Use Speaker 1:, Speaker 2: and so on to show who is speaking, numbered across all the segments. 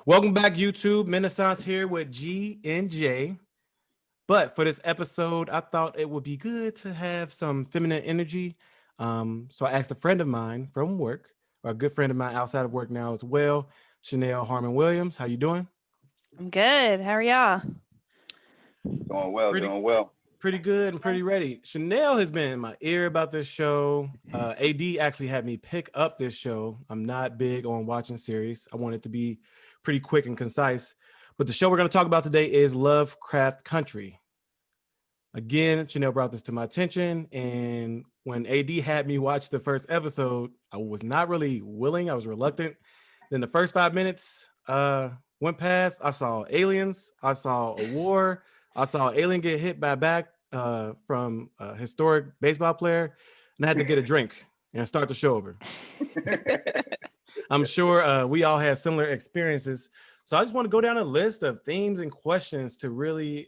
Speaker 1: Welcome back, YouTube. Renaissance here with G and J. But for this episode, I thought it would be good to have some feminine energy. So I asked a friend of mine from work, or a good friend of mine outside of work now as well, Chanelle Harmon-Williams. How you doing?
Speaker 2: I'm good. How are y'all?
Speaker 3: Doing well,
Speaker 1: Pretty,
Speaker 3: doing well.
Speaker 1: pretty good and pretty ready. Chanelle has been in my ear about this show. AD actually had me pick up this show. I'm not big on watching series. I want it to be pretty quick and concise. But the show we're going to talk about today is Lovecraft Country. Again, Chanelle brought this to my attention, and when AD had me watch the first episode, I was not really willing. I was reluctant. Then the first 5 minutes went past. I saw aliens. I saw a war. I saw an alien get hit by a bat from a historic baseball player, and I had to get a drink and start the show over. I'm sure we all had similar experiences. So I just want to go down a list of themes and questions to really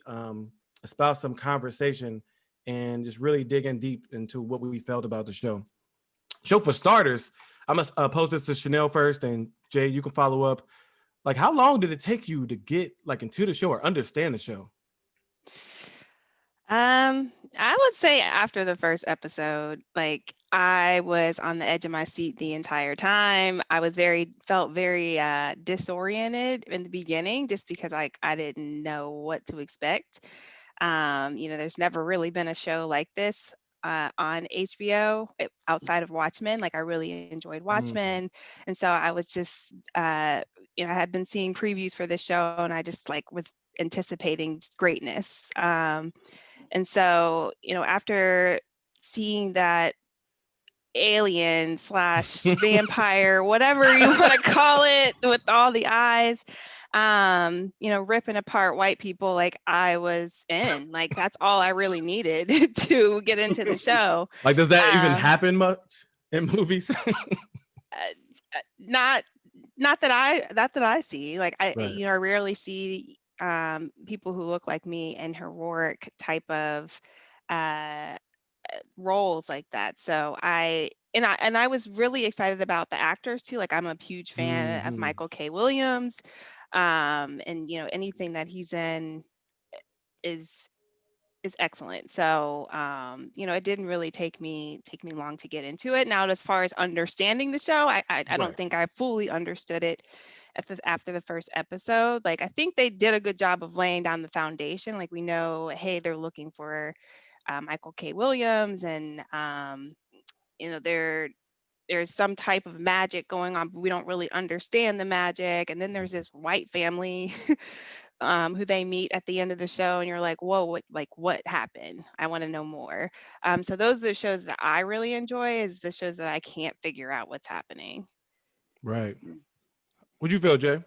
Speaker 1: espouse some conversation and just really dig in deep into what we felt about the show. So for starters, I must post this to Chanelle first, and Jay, you can follow up. Like, how long did it take you to get like into the show or understand the show?
Speaker 2: I would say after the first episode, like I was on the edge of my seat the entire time. I was felt very disoriented in the beginning just because like I didn't know what to expect. There's never really been a show like this on HBO outside of Watchmen. Like I really enjoyed
Speaker 1: Mm.
Speaker 2: Watchmen, and so I was just, I had been seeing previews for this show, and I just like was anticipating greatness. And so, after seeing that alien slash vampire, whatever you want to call it, with all the eyes, ripping apart white people, like I was in. Like that's all I really needed to get into the show.
Speaker 1: Like, does that even
Speaker 2: Um,
Speaker 1: happen much in movies?
Speaker 2: not not that I see. Like
Speaker 1: Right.
Speaker 2: I rarely see people who look like me in heroic type of uh roles like that. So I was really excited about the actors too. Like I'm a huge fan of
Speaker 1: Hmm.
Speaker 2: Michael K. Williams. And anything that he's in is is excellent. So it didn't really take me long to get into it. Now, as far as understanding the show, I don't
Speaker 1: Right.
Speaker 2: think I fully understood it after the first episode. Like I think they did a good job of laying down the foundation. Like we know, hey, they're looking for Michael K. Williams, and there's some type of magic going on, but we don't really understand the magic. And then there's this white family who they meet at the end of the show, and you're like, whoa, what happened? I want to know more. So those are the shows that I really enjoy, is the shows that I can't figure out what's happening.
Speaker 1: Right. What'd you feel, Jay?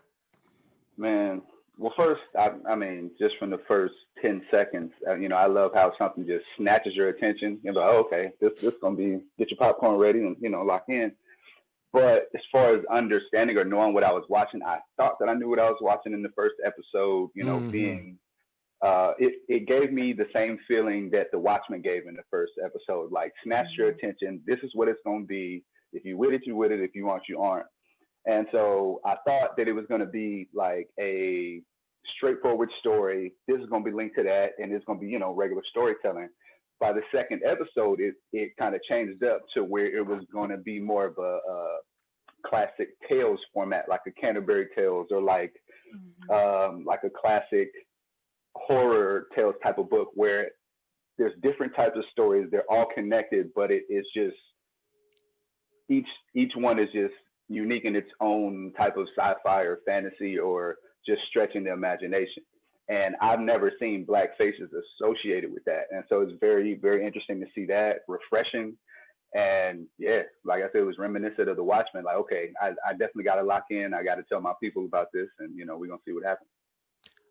Speaker 3: Man, well, first, I mean, just from the first 10 seconds, I love how something just snatches your attention. You're like, oh, okay, this gonna be, get your popcorn ready and, lock in. But as far as understanding or knowing what I was watching, I thought that I knew what I was watching in the first episode,
Speaker 1: Hmm.
Speaker 3: being, it gave me the same feeling that The Watchmen gave in the first episode, like snatched your
Speaker 2: Mhm.
Speaker 3: attention. This is what it's gonna be. If you with it, you with it. If you aren't, you aren't. And so I thought that it was going to be like a straightforward story. This is going to be linked to that, and it's going to be, regular storytelling. By the second episode, it kind of changed up to where it was going to be more of a classic tales format, like a Canterbury Tales, or
Speaker 2: Mhm.
Speaker 3: like a classic horror tales type of book, where there's different types of stories. They're all connected, but it is just each each one is just unique in its own type of sci-fi or fantasy, or just stretching the imagination. And I've never seen black faces associated with that, and so it's very very interesting to see that, refreshing. And yeah, like I said, it was reminiscent of The Watchmen. Like, okay, I definitely got to lock in. I got to tell my people about this, and we're gonna see what happens.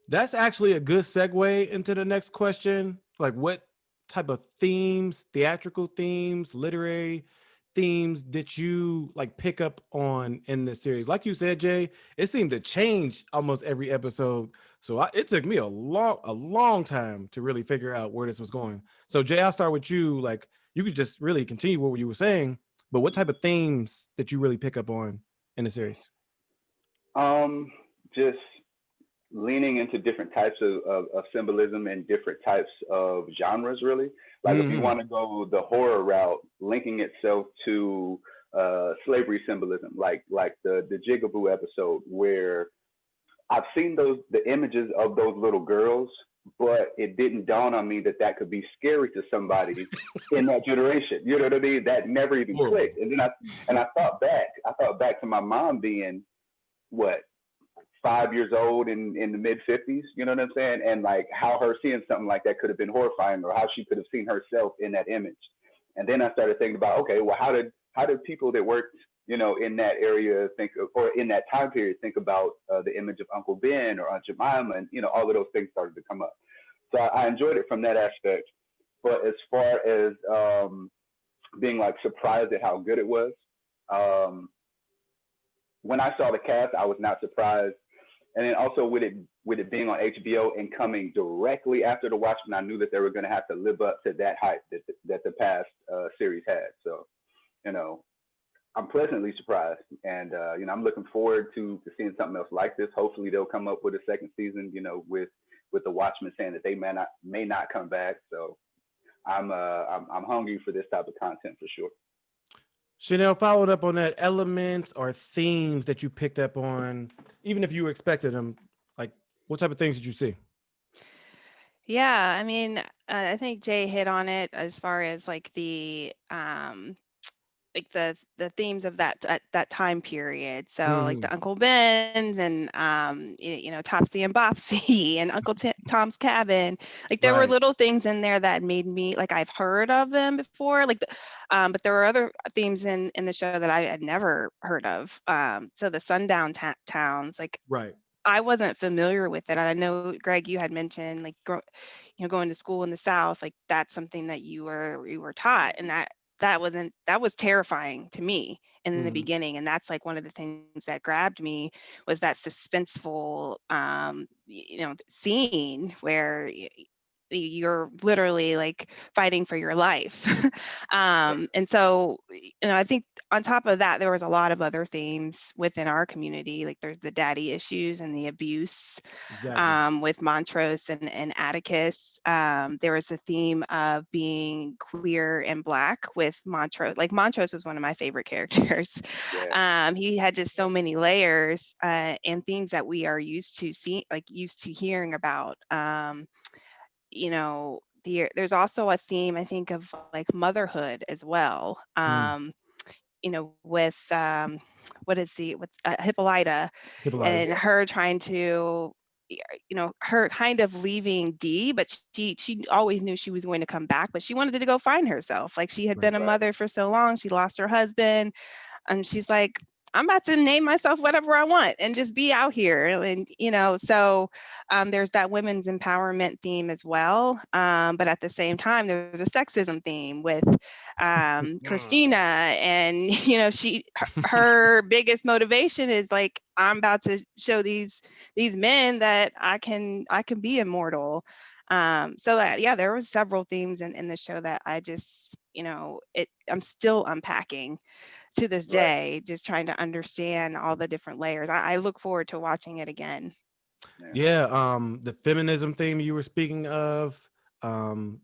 Speaker 1: That's actually a good segue into the next question. Like, what type of themes, theatrical themes, literary themes did you like pick up on in this series? Like you said, Jay, it seemed to change almost every episode. So it took me a long time to really figure out where this was going. So Jay, I'll start with you. Like, you could just really continue what you were saying, but what type of themes did you really pick up on in the series?
Speaker 3: Um, just leaning into different types of symbolism and different types of genres, really. Like if you want to go the horror route, linking itself to slavery symbolism, like the Jigaboo episode, where I've seen the images of those little girls, but it didn't dawn on me that that could be scary to somebody in that generation. You know what I mean? That never even clicked. And then I thought back to my mom being what, 5 years old in the mid 50s, you know what I'm saying? And like how her seeing something like that could have been horrifying, or how she could have seen herself in that image. And then I started thinking about, okay, well, how did people that worked, you know, in that area think of, or in that time period, think about the image of Uncle Ben or Aunt Jemima, and, you know, all of those things started to come up. So I enjoyed it from that aspect. But as far as being like surprised at how good it was, when I saw the cast, I was not surprised. And then also with it being on HBO and coming directly after The Watchmen, I knew that they were going to have to live up to that hype that the past series had. So, you know, I'm pleasantly surprised, and you know, I'm looking forward to seeing something else like this. Hopefully, they'll come up with a second season. You know, with The Watchmen saying that they may not come back. So, I'm hungry for this type of content for sure.
Speaker 1: Chanelle, followed up on that, elements or themes that you picked up on, even if you expected them, like what type of things did you see?
Speaker 2: Yeah, I mean, I think Jay hit on it as far as like the themes of that time period. So like the Uncle Ben's and you know, Topsy and Bopsy and Tom's Cabin. Like there were little things in there that made me, like, I've heard of them before, like but there were other themes in the show that I had never heard of. So the sundown towns, like, I wasn't familiar with it. I know, Greg, you had mentioned like you know, going to school in the South, like that's something that you were taught, and that was terrifying to me in the beginning. And that's like one of the things that grabbed me, was that suspenseful you know, scene where you're literally like fighting for your life. And so, you know, I think on top of that, there was a lot of other themes within our community. Like there's the daddy issues and the abuse with Montrose and Atticus. There was a theme of being queer and Black with Montrose. Like Montrose was one of my favorite characters. He had just so many layers and themes that we are used to hearing about. You know, there's also a theme, I think, of like motherhood as well. You know, with what's Hippolyta, and her trying to, you know, her kind of leaving Dee, but she always knew she was going to come back, but she wanted to go find herself. Like she had been a mother for so long, she lost her husband, and she's like, I'm about to name myself whatever I want and just be out here. And, you know, so there's that women's empowerment theme as well. But at the same time, there's a sexism theme with Christina. And, you know, her biggest motivation is like, I'm about to show these men that I can be immortal. So that, yeah, there was several themes in the show that I just, you know, I'm still unpacking to this day, just trying to understand all the different layers. I look forward to watching it again.
Speaker 1: The feminism theme you were speaking of, the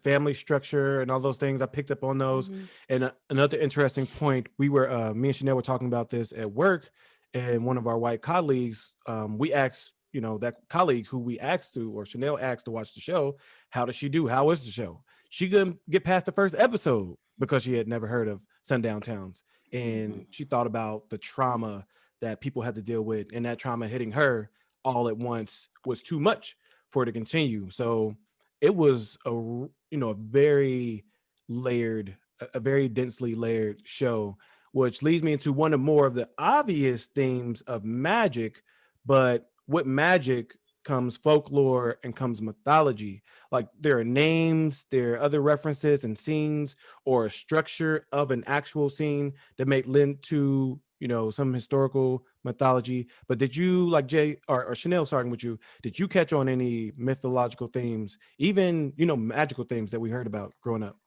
Speaker 1: family structure and all those things, I picked up on those. And another interesting point, we were me and Chanelle were talking about this at work, and one of our white colleagues, we asked, you know, that colleague who we asked to, or Chanelle asked to watch the show, how does she do? How is the show? She couldn't get past the first episode because she had never heard of sundown towns, and she thought about the trauma that people had to deal with, and that trauma hitting her all at once was too much for her to continue. So it was a very layered, a very densely layered show, which leads me into one of more of the obvious themes of magic. But with magic comes folklore and comes mythology. Like there are names, there are other references and scenes, or a structure of an actual scene that may lend to, you know, some historical mythology. But did you, like Jay or Chanelle, starting with you, did you catch on any mythological themes, even, you know, magical themes that we heard about growing up?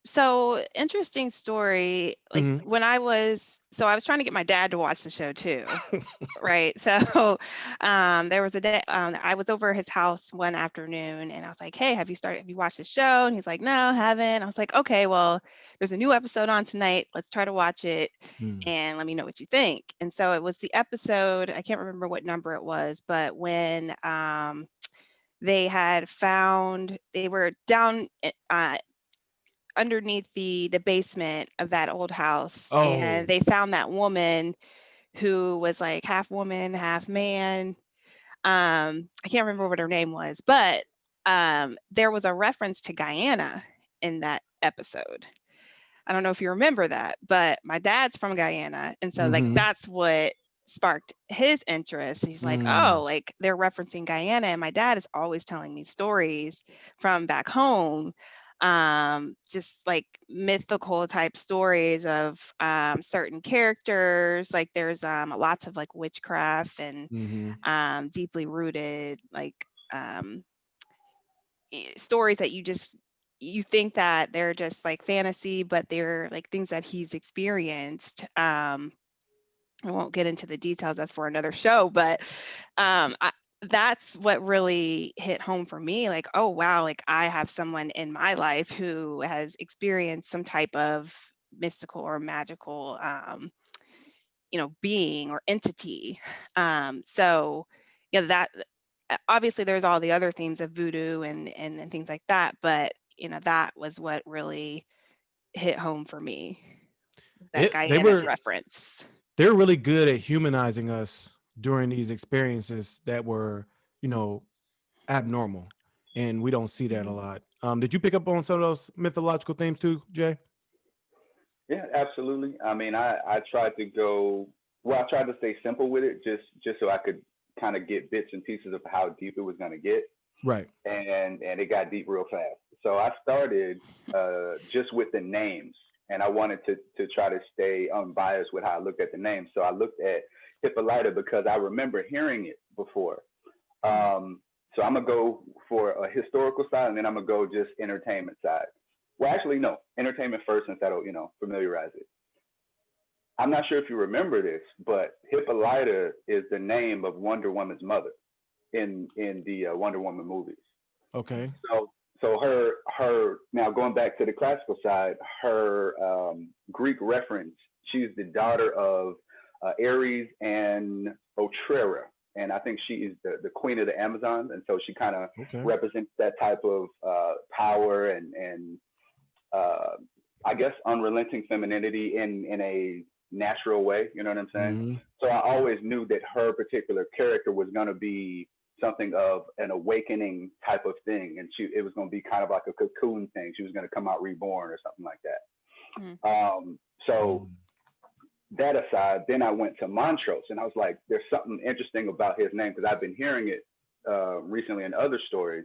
Speaker 2: So interesting story. Like
Speaker 1: Hmm.
Speaker 2: when I was trying to get my dad to watch the show too. Right. So there was a day I was over at his house one afternoon and I was like, hey, have you watched the show? And he's like, no, I haven't. I was like, okay, well, there's a new episode on tonight. Let's try to watch it and let me know what you think. And so it was the episode, I can't remember what number it was, but when they were down underneath the basement of that old house,
Speaker 1: Oh.
Speaker 2: and they found that woman who was like half woman, half man. I can't remember what her name was, but there was a reference to Guyana in that episode. I don't know if you remember that, but my dad's from Guyana, and so like
Speaker 1: Hmm.
Speaker 2: that's what sparked his interest. He's like, oh, like they're referencing Guyana, and my dad is always telling me stories from back home, just like mythical type stories of certain characters. Like there's lots of like witchcraft and
Speaker 1: Hmm.
Speaker 2: deeply rooted like stories that you think that they're just like fantasy, but they're like things that he's experienced. I won't get into the details, that's for another show, but that's what really hit home for me. Like, oh wow, like I have someone in my life who has experienced some type of mystical or magical being or entity. So yeah, that obviously there's all the other themes of voodoo and things like that, but that was what really hit home for me, was that
Speaker 1: It they
Speaker 2: Guyana's
Speaker 1: were
Speaker 2: reference.
Speaker 1: they're really good at humanizing us during these experiences that were, you know, abnormal, and we don't see that a
Speaker 2: Mhm.
Speaker 1: lot. Did you pick up on some of those mythological themes too, Jay?
Speaker 3: Yeah, absolutely. I mean, I tried to go, well, I tried to stay simple with it, just so I could kind of get bits and pieces of how deep it was going to get,
Speaker 1: Right.
Speaker 3: and it got deep real fast. So I started just with the names, and I wanted to try to stay unbiased with how I looked at the names. So I looked at Hippolyta because I remember hearing it before.
Speaker 2: Mm.
Speaker 3: So I'm gonna go for a historical side, and then I'm gonna go just entertainment side. Well, actually, no, entertainment first, since that'll familiarize it. I'm not sure if you remember this, but Hippolyta is the name of Wonder Woman's mother in the Wonder Woman movies.
Speaker 1: Okay.
Speaker 3: So her now going back to the classical side, her Greek reference. She's the daughter of Ares and Otrera, and I think she is the queen of the Amazons, and so she kind of
Speaker 1: Okay.
Speaker 3: represents that type of power and uh, I guess unrelenting femininity in a natural way. You know what I'm saying?
Speaker 1: Hmm.
Speaker 3: So I always knew that her particular character was going to be something of an awakening type of thing, and it was going to be kind of like a cocoon thing. She was going to come out reborn or something like
Speaker 2: Mm.
Speaker 3: that. So that aside, then I went to Montrose, and I was like, there's something interesting about his name because I've been hearing it recently in other stories,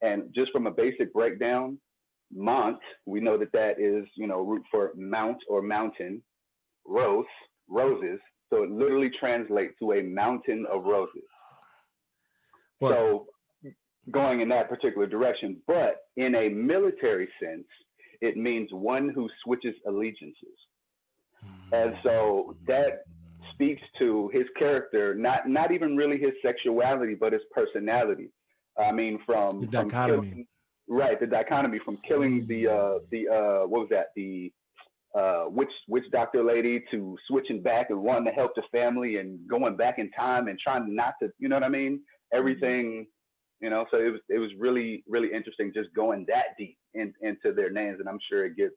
Speaker 3: and just from a basic breakdown, Mont, we know that is root for mount or mountain, rose, roses. So it literally translates to a mountain of roses.
Speaker 1: Well,
Speaker 3: So going in that particular direction, but in a military sense, it means one who switches allegiances. And so that speaks to his character, not even really his sexuality, but his personality. I mean,
Speaker 1: the
Speaker 3: from
Speaker 1: dichotomy.
Speaker 3: killing, right, the dichotomy from killing the what was that, the witch doctor lady, to switching back and wanting to help the family and going back in time and trying not to, you know what I mean?
Speaker 2: Mhm.
Speaker 3: Everything, so it was really really interesting just going that deep into their names, and I'm sure it gets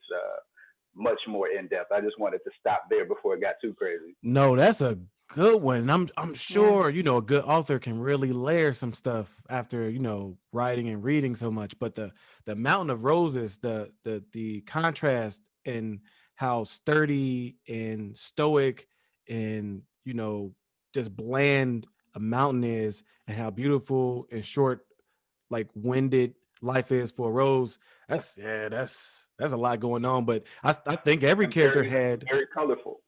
Speaker 3: much more in depth. I just wanted to stop there before it got too crazy.
Speaker 1: No, that's a good one. I'm
Speaker 2: Yeah.
Speaker 1: sure, a good author can really layer some stuff after, writing and reading so much. But the Mountain of Roses, the contrast and how sturdy and stoic and, just bland a mountain is, and how beautiful and short, like winded life is for a rose. That's a lot going on. But I think every
Speaker 3: And
Speaker 1: character
Speaker 3: very
Speaker 1: had.
Speaker 3: very colorful,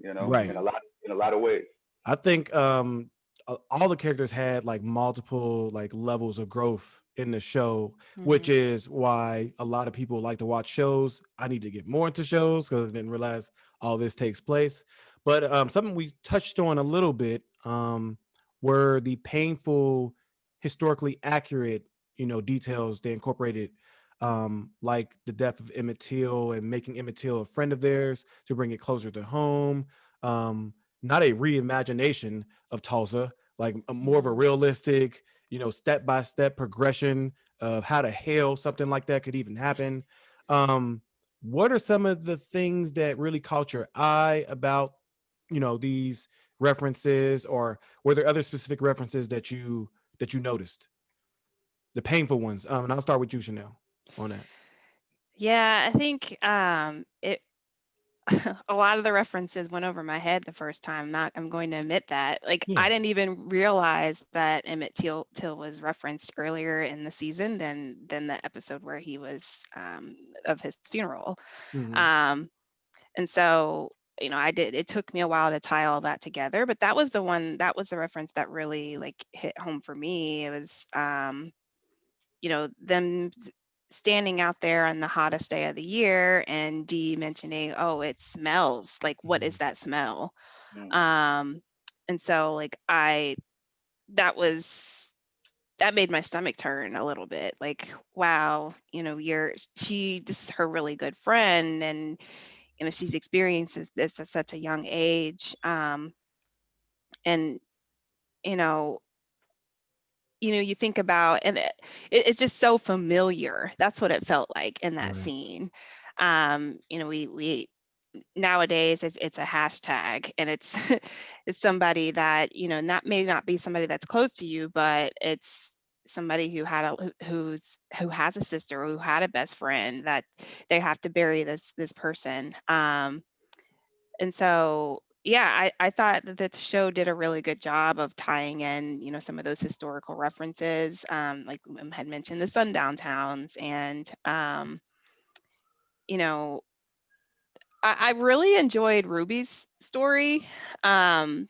Speaker 1: Right.
Speaker 3: in a lot of ways.
Speaker 1: I think all the characters had like multiple like levels of growth in the show, which
Speaker 2: Mhm.
Speaker 1: is why a lot of people like to watch shows. I need to get more into shows because I didn't realize all this takes place. But something we touched on a little bit were the painful, historically accurate, details they incorporated, like the death of Emmett Till and making Emmett Till a friend of theirs to bring it closer to home. Um, Not a reimagination of Tulsa, like a more of a
Speaker 2: Mhm.
Speaker 1: realistic, step by step progression of how the hell something like that could even happen. Um, what are some of the things that really caught your eye about, these references, or were there other specific references that you noticed? The painful ones. And I'll start with you, Chanel, on that.
Speaker 2: Yeah, I think it a lot of the references went over my head the first time. Not, I'm going to admit that. Like,
Speaker 1: Yeah.
Speaker 2: I didn't even realize that Emmett Till was referenced earlier in the season than the episode where he was of his funeral.
Speaker 1: Hmm.
Speaker 2: Um, and so, I did. It took me a while to tie all that together, but that was the reference that really like hit home for me. It was them standing out there on the hottest day of the year and Dee mentioning, oh, it smells like, what is that smell?
Speaker 3: Mm.
Speaker 2: Um, and so like that was, that made my stomach turn a little bit. Like, wow, this is her really good friend, and she's experienced this at such a young age. And you know, you think about, and it's just so familiar. That's what it felt like in that
Speaker 1: Right.
Speaker 2: scene. We nowadays it's a hashtag, and it's it's somebody that not be somebody that's close to you, but it's somebody who has a sister, who had a best friend, that they have to bury this person. And so, yeah, I thought that the show did a really good job of tying in, some of those historical references, like had mentioned the sundown towns. And you know I really enjoyed Ruby's story, and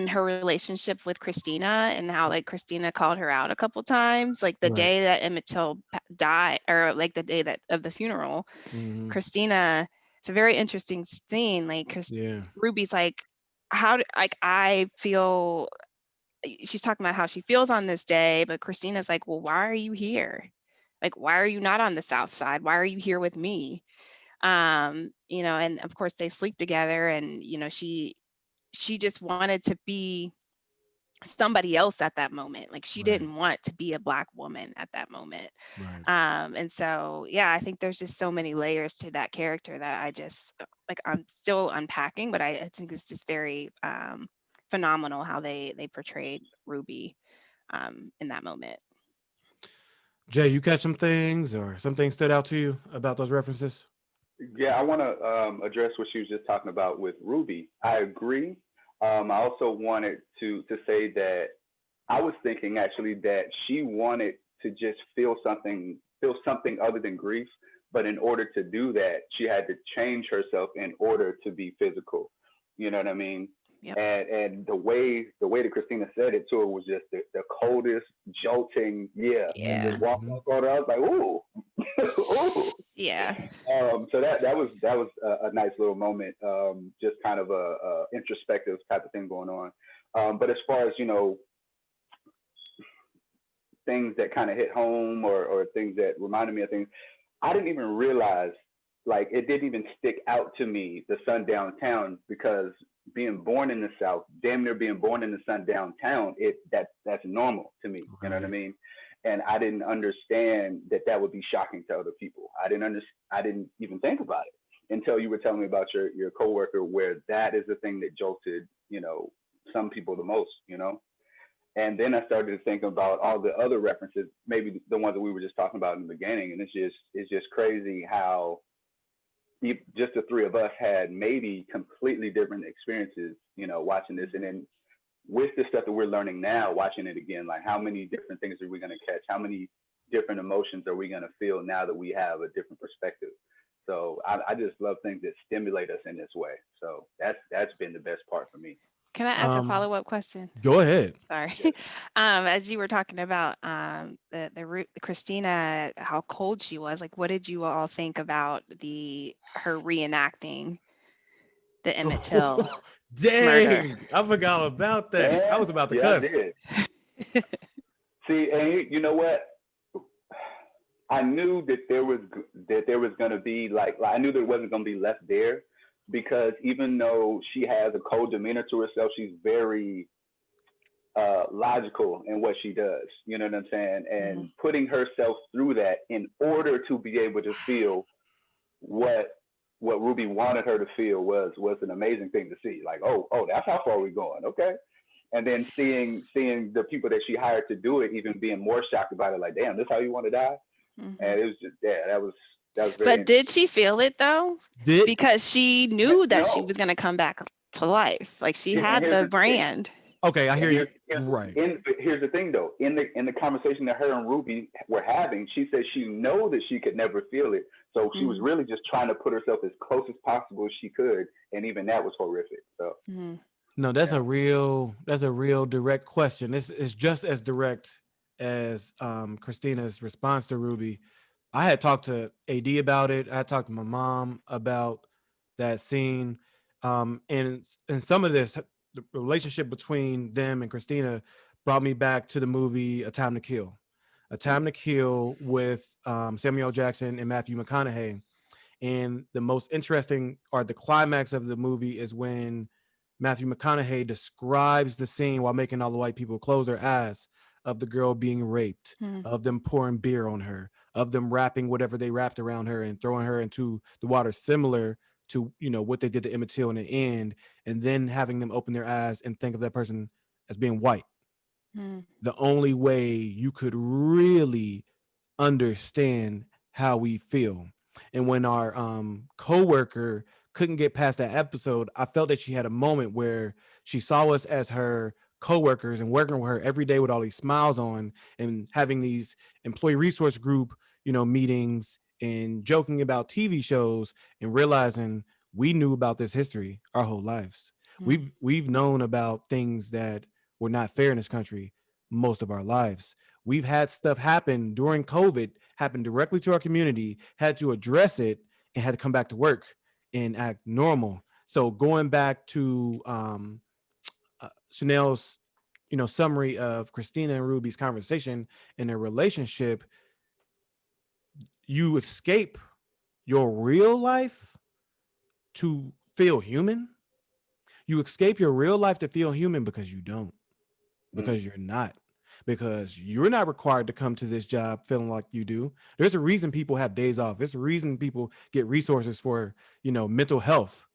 Speaker 2: her relationship with Christina, and how like Christina called her out a couple times, like the
Speaker 1: Right.
Speaker 2: day that Emmett Till died, or like the day that of the funeral.
Speaker 1: Hmm.
Speaker 2: Christina, it's a very interesting scene. Like
Speaker 1: Yeah.
Speaker 2: Ruby's like, like I feel. She's talking about how she feels on this day, but Christina's like, well, why are you here? Like, why are you not on the South Side? Why are you here with me? And of course they sleep together, and she just wanted to be somebody else at that moment. Like, she
Speaker 1: Right.
Speaker 2: didn't want to be a Black woman at that moment.
Speaker 1: Right.
Speaker 2: And so, yeah, I think there's just so many layers to that character that I just like, I'm still unpacking, but I think it's just very phenomenal how they portrayed Ruby in that moment.
Speaker 1: Jay, you catch some things, or some things stood out to you about those references?
Speaker 3: Yeah, I want to address what she was just talking about with Ruby. I agree. I also wanted to say that I was thinking actually that she wanted to just feel something other than grief, but in order to do that, she had to change herself in order to be physical. You know what I mean?
Speaker 2: Yep.
Speaker 3: And the way that Christina said it to her was just the coldest, jolting, yeah. And
Speaker 2: Yeah.
Speaker 3: just walked
Speaker 1: Hmm.
Speaker 3: off on her. I was like, ooh, ooh.
Speaker 2: Yeah.
Speaker 3: So that was a nice little moment, just kind of a introspective type of thing going on. But as far as things that kind of hit home, or things that reminded me of things, I didn't even realize, like, it didn't even stick out to me, the sundown town, because being born in the South, damn near being born in the sundown town, that's normal to me. You know what I
Speaker 1: Right.
Speaker 3: mean? And I didn't understand that that would be shocking to other people. I didn't even think about it until you were telling me about your coworker, where that is the thing that jolted, some people the most. And then I started to think about all the other references, maybe the ones that we were just talking about in the beginning. And it's just crazy how just the three of us had maybe completely different experiences, watching this. And then with the stuff that we're learning now, watching it again, like, how many different things are we going to catch? How many different emotions are we going to feel now that we have a different perspective? So I just love things that stimulate us in this way. So that's been the best part for me.
Speaker 2: Can I ask a follow-up question?
Speaker 1: Go ahead.
Speaker 2: Sorry. As you were talking about the Christina, how cold she was, like, what did you all think about her reenacting the Emmett Till murder?
Speaker 1: Dang, I forgot about that.
Speaker 3: Yeah,
Speaker 1: I was about to
Speaker 3: yeah,
Speaker 1: cuss.
Speaker 3: I did. See, and you know what? I knew that there was going to be like I knew there wasn't going to be left there, because even though she has a cold demeanor to herself, she's very logical in what she does. You know what I'm saying? And putting herself through that in order to be able to feel what Ruby wanted her to feel was an amazing thing to see. Like, oh, that's how far we're going. Okay. And then seeing the people that she hired to do it even being more shocked about it, like, damn, this how you want to die? And it was just, that was very.
Speaker 2: But did she feel it though? Because she knew that she
Speaker 3: No.
Speaker 2: was going to come back to life. Like, she had the brand.
Speaker 1: Okay, I hear you. Right.
Speaker 3: Here's the thing, though. In the conversation that her and Ruby were having, she said she know that she could never feel it, so she was really just trying to put herself as close as possible as she could, and even that was horrific. So.
Speaker 1: No, that's a real direct question. It's just as direct as Christina's response to Ruby. I had talked to AD about it. I had talked to my mom about that scene, and some of this, the relationship between them and Christina brought me back to the movie A Time to Kill. A Time to Kill with Samuel L. Jackson and Matthew McConaughey. And the most interesting, or the climax of the movie, is when Matthew McConaughey describes the scene while making all the white people close their eyes, of the girl being raped, of them pouring beer on her, of them wrapping whatever they wrapped around her and throwing her into the water, similar to, you know, what they did to Emmett Till in the end, and then having them open their eyes and think of that person as being white. The only way you could really understand how we feel. And when our coworker couldn't get past that episode, I felt that she had a moment where she saw us as her coworkers and working with her every day with all these smiles on and having these employee resource group, you know, meetings and joking about TV shows, and realizing we knew about this history our whole lives. We've known about things that were not fair in this country most of our lives. We've had stuff happen during COVID, happen directly to our community, had to address it, and had to come back to work and act normal. So going back to Chanelle's, you know, summary of Christina and Ruby's conversation and their relationship, you escape your real life to feel human. You escape your real life to feel human because you don't, because you're not. Because you're not required to come to this job feeling like you do. There's a reason people have days off. There's a reason people get resources for, you know, mental health.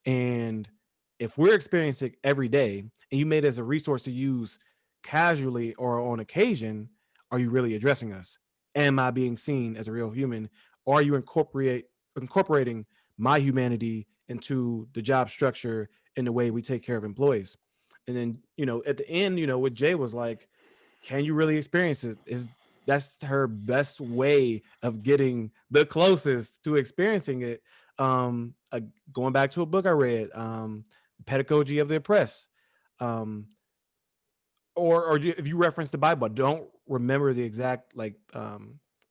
Speaker 1: And if we're experiencing it every day and you made it as a resource to use casually or on occasion, are you really addressing us? Am I being seen as a real human? Or are you incorporating my humanity into the job structure in the way we take care of employees? And then, you know, at the end, you know, what Jay was like, can you really experience it? That's her best way of getting the closest to experiencing it. Going back to a book I read, Pedagogy of the Oppressed, or if you reference the Bible, I don't remember the exact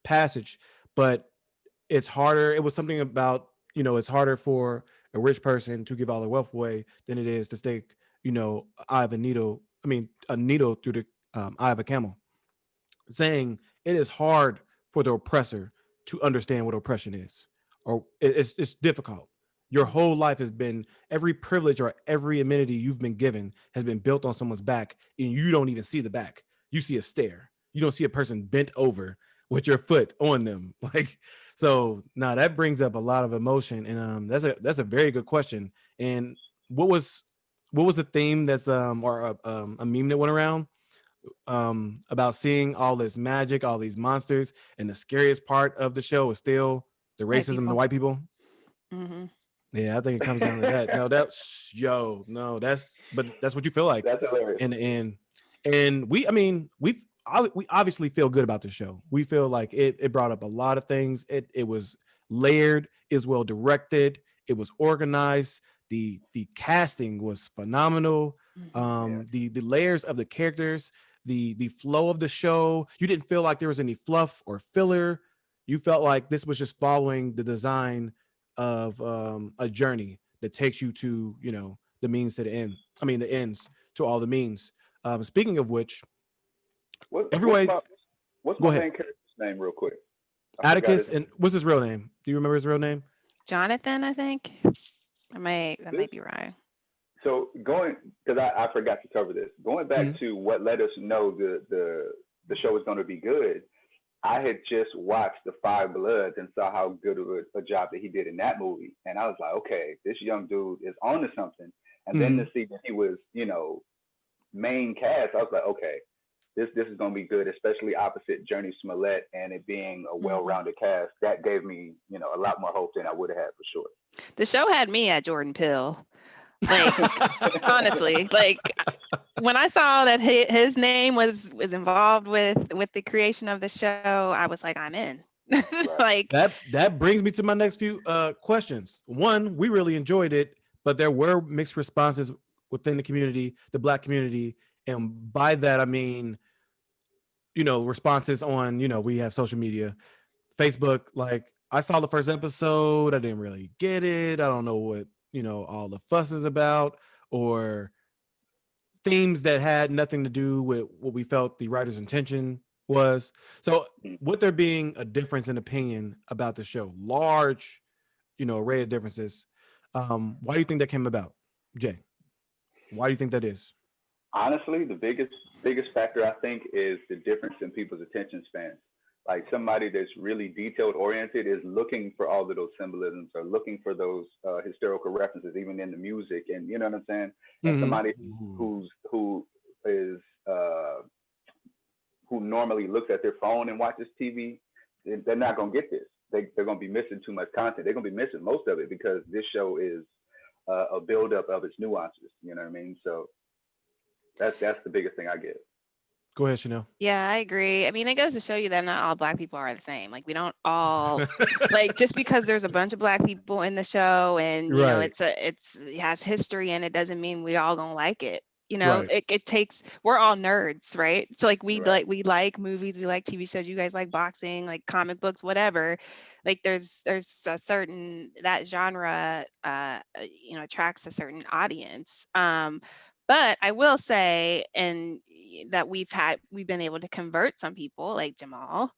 Speaker 1: passage, but it's harder. It was something about, you know, it's harder for a rich person to give all their wealth away than it is to stick, you know, a needle through the eye of a camel, saying it is hard for the oppressor to understand what oppression is, or it's difficult. Your whole life has been, every privilege or every amenity you've been given has been built on someone's back, and you don't even see the back. You see a stare. You don't see a person bent over with your foot on them. Like, so now that brings up a lot of emotion, and that's a very good question. And what was the theme that's a meme that went around about seeing all this magic, all these monsters, and the scariest part of the show is still the racism and the white people. Yeah, I think it comes down to that. No, that's what you feel like in the end. And we obviously feel good about the show. We feel like it brought up a lot of things. It was layered, it was well directed, it was organized. The casting was phenomenal.
Speaker 3: Yeah.
Speaker 1: The layers of the characters, the flow of the show. You didn't feel like there was any fluff or filler. You felt like this was just following the design of a journey that takes you to, the means to the end. I mean, the ends to all the means. Speaking of which,
Speaker 3: What's
Speaker 1: everybody,
Speaker 3: my
Speaker 1: go ahead.
Speaker 3: main character's name, real quick? I forgot
Speaker 1: Atticus,
Speaker 3: his
Speaker 1: and what's his real name? Do you remember his real name?
Speaker 2: Jonathan, I think. That
Speaker 3: name.
Speaker 2: might be right.
Speaker 3: So going, because I forgot to cover this. Going back
Speaker 1: Mhm.
Speaker 3: to what let us know the show was going to be good. I had just watched The Five Bloods and saw how good of a job that he did in that movie, and I was like, okay, this young dude is on to something. And then to
Speaker 1: Mhm.
Speaker 3: see that he was, main cast, I was like, okay, this is going to be good, especially opposite Journey Smollett and it being a
Speaker 2: Hmm.
Speaker 3: well-rounded cast. That gave me, a lot more hope than I would have had for
Speaker 2: The show had me at Jordan Peele. Like, honestly, like when I saw that his name was involved with the creation of the show, I was like, I'm in.
Speaker 3: sure. Right.
Speaker 2: Like,
Speaker 1: That brings me to my next few questions. One, we really enjoyed it, but there were mixed responses within the community, the Black community, and by that I mean, responses on, we have social media, Facebook. Like, I saw the first episode, I didn't really get it. I don't know what, all the fuss is about, or themes that had nothing to do with what we felt the writer's intention was. So,
Speaker 3: Mm.
Speaker 1: with there being a difference in opinion about the show, large, array of differences, why do you think that came about, Jay? Why do you think that is?
Speaker 3: Honestly, the biggest factor I think is the difference in people's attention spans. Like somebody that's really detailed oriented is looking for all of those symbolisms or looking for those historical references, even in the music, and you know what I'm saying. And
Speaker 1: Mm-hmm.
Speaker 3: somebody who is who normally looks at their phone and watches TV, they're not gonna get this. They're gonna be missing too much content. They're gonna be missing most of it because this show is a buildup of its nuances. You know what I mean? So that's the biggest thing I get.
Speaker 1: Go ahead, Chanel.
Speaker 2: yeah, I agree. I mean, it goes to show you that not all Black people are the same. Like, we don't all like just because there's a bunch of Black people in the show and
Speaker 1: Right,
Speaker 2: it has history and it doesn't mean we all gonna like it.
Speaker 1: right.
Speaker 2: It takes we're all nerds, right? So like
Speaker 3: Right.
Speaker 2: we like movies, we like TV shows, you guys like boxing, like comic books, whatever. Like there's a certain that genre attracts a certain audience. But I will say, that we've been able to convert some people like Jamal.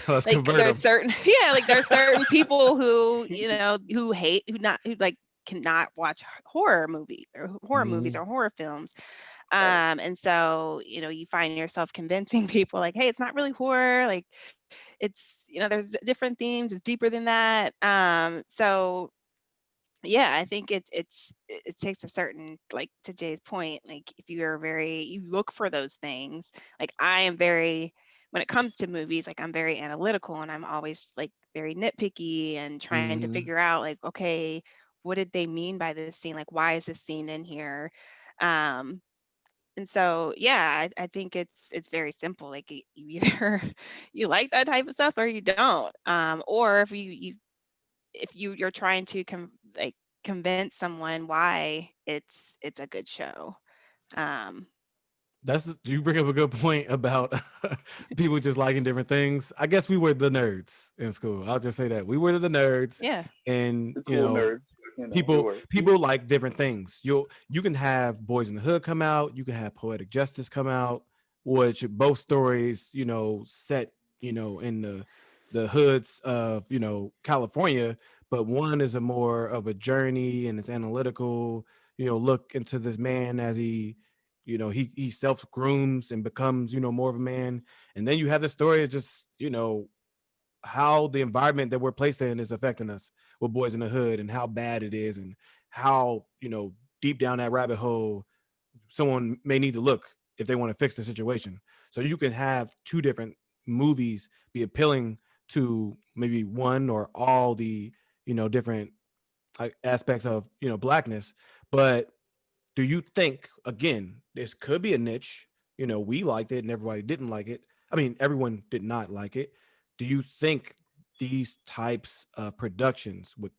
Speaker 1: Let's
Speaker 2: Like
Speaker 1: convert
Speaker 2: there's
Speaker 1: them.
Speaker 2: certain yeah, like there's certain people who hate who like cannot watch movies or horror films.
Speaker 3: Right.
Speaker 2: And so, you find yourself convincing people like, hey, it's not really horror, like it's there's different themes, it's deeper than that. So yeah, I think it takes a certain, like to Jay's point, like if you look for those things. Like I am very when it comes to movies, like I'm very analytical and I'm always like very nitpicky and trying to
Speaker 1: Mm-hmm.
Speaker 2: figure out like, okay, what did they mean by this scene? Like why is this scene in here? Um and so yeah, I think it's very simple. Like you either you like that type of stuff or you don't. Or if you're trying to like convince someone why it's a good show. Um,
Speaker 1: You bring up a good point about people just liking different things. I guess we were the nerds in school. I'll just say that we were the nerds,
Speaker 2: yeah.
Speaker 1: and
Speaker 3: The cool nerds, it
Speaker 1: people
Speaker 3: works.
Speaker 1: people like different things. You can have Boys in the Hood come out. You can have Poetic Justice come out, which both stories, set, in the hoods of, California, but one is a more of a journey and it's analytical, look into this man as he self grooms and becomes, more of a man. And then you have the story of just, how the environment that we're placed in is affecting us with Boys in the Hood and how bad it is and how, deep down that rabbit hole someone may need to look if they want to fix the situation. So you can have two different movies be appealing to maybe one or all the, different aspects of, blackness. But do you think, again, this could be a niche? We liked it and everybody didn't like it. I mean, everyone did not like it. Do you think these types of productions with,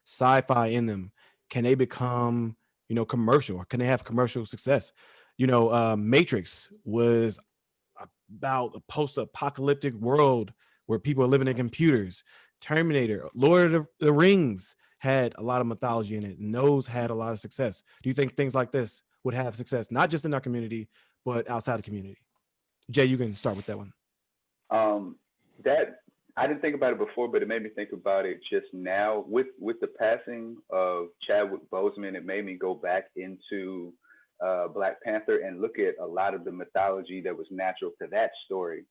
Speaker 1: sci-fi in them can they become, commercial, or can they have commercial success? Matrix was about a post-apocalyptic world where people are living in computers. Terminator, Lord of the Rings had a lot of mythology in it, and those had a lot of success. Do you think things like this would have success, not just in our community, but outside the community? Jay, you can start with that one.
Speaker 3: That I didn't think about it before, but it made me think about it just now with the passing of Chadwick Boseman. It made me go back into Black Panther and look at a lot of the mythology that was natural to that story.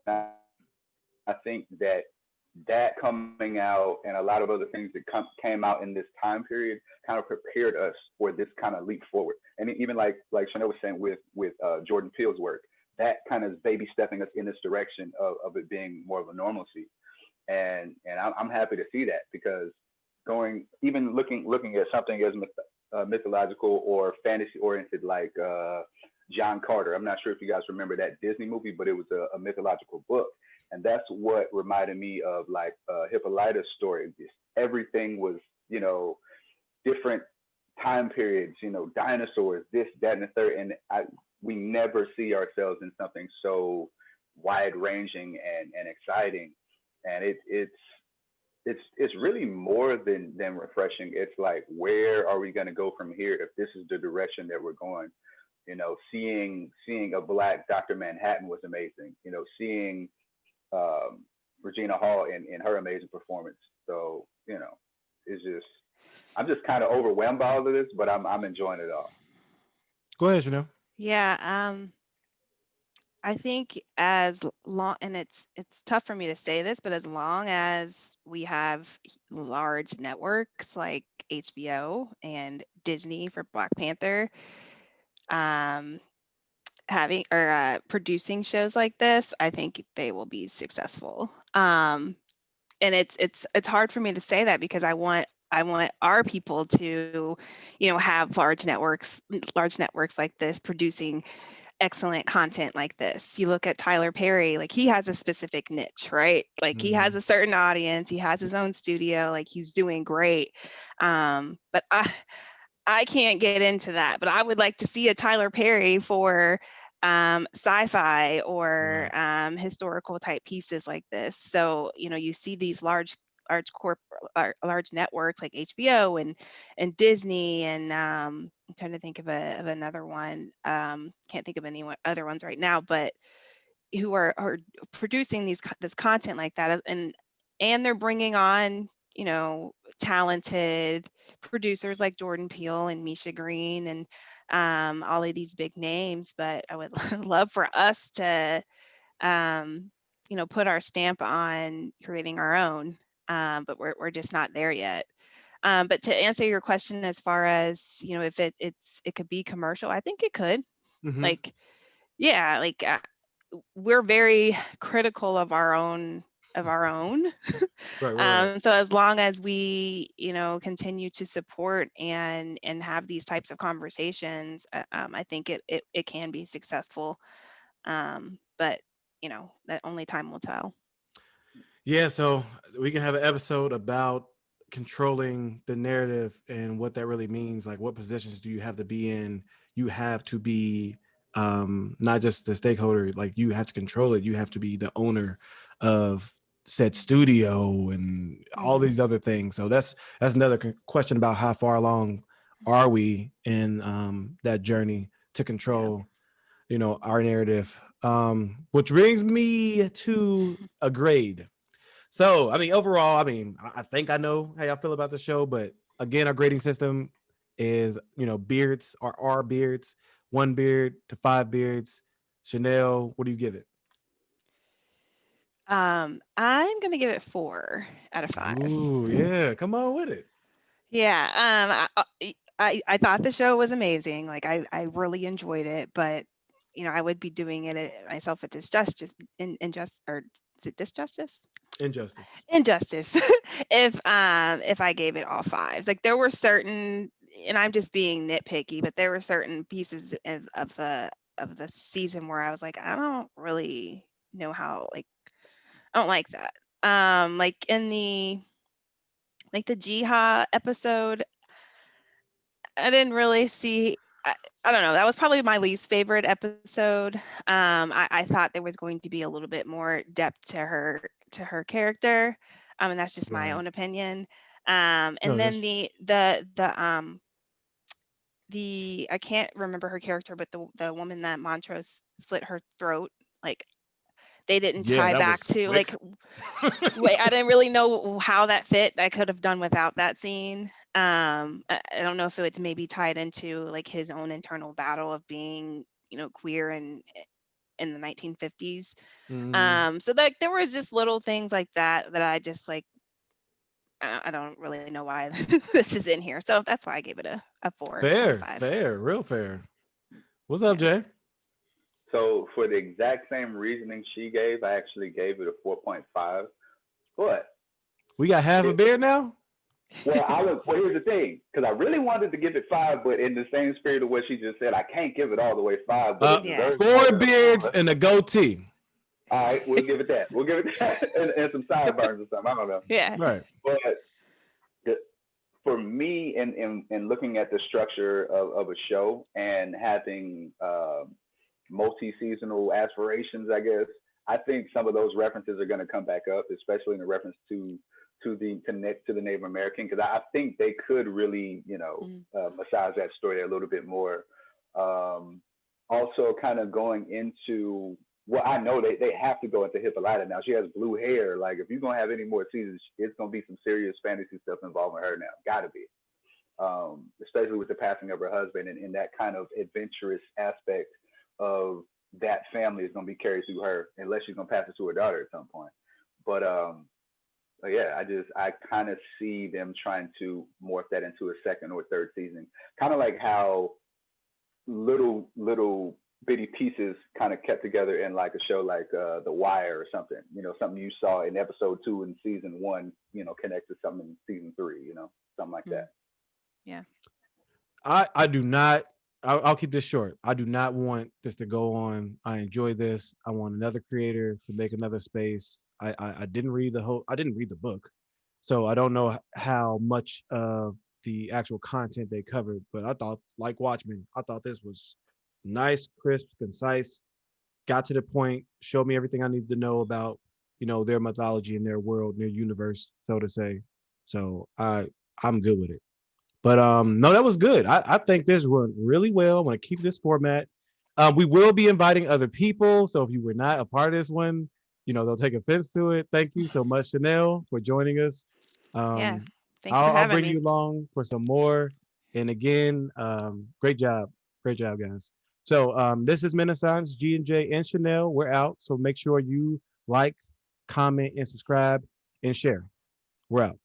Speaker 3: I think that coming out and a lot of other things that came out in this time period kind of prepared us for this kind of leap forward. And even like Chanelle was saying with Jordan Peele's work, that kind of baby stepping us in this direction of it being more of a normalcy. And I'm happy to see that, because looking at something as mythological or fantasy oriented like John Carter. I'm not sure if you guys remember that Disney movie, but it was a mythological book. And that's what reminded me of like Hippolyta's story. Everything was, different time periods, dinosaurs, this, that, and the third. And we never see ourselves in something so wide ranging and exciting. And it's really more than refreshing. It's like, where are we going to go from here if this is the direction that we're going? Seeing a Black Dr. Manhattan was amazing. Seeing Regina Hall in her amazing performance. So, it's just, I'm just kind of overwhelmed by all of this, but I'm enjoying it all.
Speaker 1: Go ahead, Chanel.
Speaker 2: Yeah, I think as long, and it's tough for me to say this, but as long as we have large networks like HBO and Disney for Black Panther, um, having or producing shows like this, I think they will be successful. And it's hard for me to say that, because I want our people to, have large networks like this producing excellent content like this. You look at Tyler Perry, like he has a specific niche, right? Like he has a certain audience, he has his own studio, like he's doing great. But I can't get into that, but I would like to see a Tyler Perry for sci-fi or historical type pieces like this. So, you see these large networks like HBO and Disney, and I'm trying to think of another one. Can't think of any other ones right now, but who are producing this content like that, and they're bringing on, talented producers like Jordan Peele and Misha Green and all of these big names. But I would love for us to put our stamp on creating our own, but we're just not there yet. But to answer your question, as far as if it could be commercial, I think it could. Like, yeah, like we're very critical of our own
Speaker 1: Right.
Speaker 2: so as long as we continue to support and have these types of conversations, I think it can be successful, but that only time will tell.
Speaker 1: Yeah, so we can have an episode about controlling the narrative and what that really means. Like, what positions do you have to be in? You have to be not just the stakeholder, like you have to control it. You have to be the owner of said studio and all these other things. So that's another question about how far along are we in that journey to control, our narrative. Which brings me to a grade. So, I mean, overall, I think I know how y'all feel about the show, but again, our grading system is, beards are our beards, 1 beard to 5 beards. Chanelle, what do you give it?
Speaker 2: I'm gonna give it 4 out of 5.
Speaker 1: Ooh, yeah, come on with it.
Speaker 2: Yeah, I thought the show was amazing. Like I really enjoyed it, but I would be doing it myself a disjustice, or is it disjustice?
Speaker 1: Injustice.
Speaker 2: Injustice if I gave it all 5s. Like there were certain, and I'm just being nitpicky, but there were certain pieces of the season where I was like, I don't really know how, like I don't like that. Like like the Jiha episode, I didn't really see. I don't know. That was probably my least favorite episode. I thought there was going to be a little bit more depth to her character, and that's just my
Speaker 1: Right.
Speaker 2: own opinion.
Speaker 1: No,
Speaker 2: And then
Speaker 1: that's
Speaker 2: the I can't remember her character, but the woman that Montrose slit her throat, like they didn't
Speaker 1: yeah,
Speaker 2: tie
Speaker 1: that
Speaker 2: back
Speaker 1: was
Speaker 2: to
Speaker 1: quick.
Speaker 2: wait, I didn't really know how that fit. I could have done without that scene. I don't know if it's maybe tied into like his own internal battle of being, queer and in the 1950s.
Speaker 1: Mhm.
Speaker 2: So like there was just little things like that that I just like. I don't really know why this is in here. So that's why I gave it a 4 out of
Speaker 1: Fair,
Speaker 2: 5.
Speaker 1: fair, real fair. What's up,
Speaker 2: Yeah.
Speaker 1: Jay?
Speaker 3: So for the exact same reasoning she gave, I actually gave it a 4.5. But
Speaker 1: We got half a beer now?
Speaker 3: well, here's the thing, because I really wanted to give it 5, but in the same spirit of what she just said, I can't give it all the way 5, but it
Speaker 2: Yeah.
Speaker 3: deserves more
Speaker 1: 4
Speaker 3: than a
Speaker 1: beards
Speaker 3: 4.
Speaker 1: and a goatee.
Speaker 3: All right, we'll give it that. We'll give it that, and some sideburns or something. I don't know.
Speaker 2: Yeah.
Speaker 1: Right.
Speaker 3: But for me, in looking at the structure of a show and having multi-seasonal aspirations, I guess I think some of those references are going to come back up, especially in the reference to the Native American, because I think they could really massage that story a little bit more. Also, kind of going into, well, I know they have to go into Hippolyta now. She has blue hair. Like, if you're gonna have any more seasons, it's gonna be some serious fantasy stuff involving her now. Gotta be. Especially with the passing of her husband, and that kind of adventurous aspect of that family is gonna be carried through her, unless she's gonna pass it to her daughter at some point. But yeah, I kind of see them trying to morph that into a second or third season, kind of like how little bitty pieces kind of kept together in like a show like The Wire or something. Something you saw in episode 2 in season 1, connects to something in season 3. Something like that.
Speaker 2: Yeah.
Speaker 1: I do not. I'll keep this short. I do not want this to go on. I enjoy this. I want another creator to make another space. I didn't read I didn't read the book, so I don't know how much of the actual content they covered. But I thought, like Watchmen, I thought this was nice, crisp, concise. Got to the point. Showed me everything I needed to know about their mythology and their world, their universe, so to say. So I'm good with it. But no, that was good. I think this went really well. I want to keep this format. We will be inviting other people. So if you were not a part of this one, they'll take offense to it. Thank you so much, Chanelle, for joining us.
Speaker 2: Yeah.
Speaker 1: Um,
Speaker 2: Thanks for
Speaker 1: I'll
Speaker 2: having
Speaker 1: bring
Speaker 2: me.
Speaker 1: you along for some more. And again, great job. Great job, guys. So this is Renaissance, G&J, and Chanelle. We're out. So make sure you like, comment, and subscribe, and share. We're out.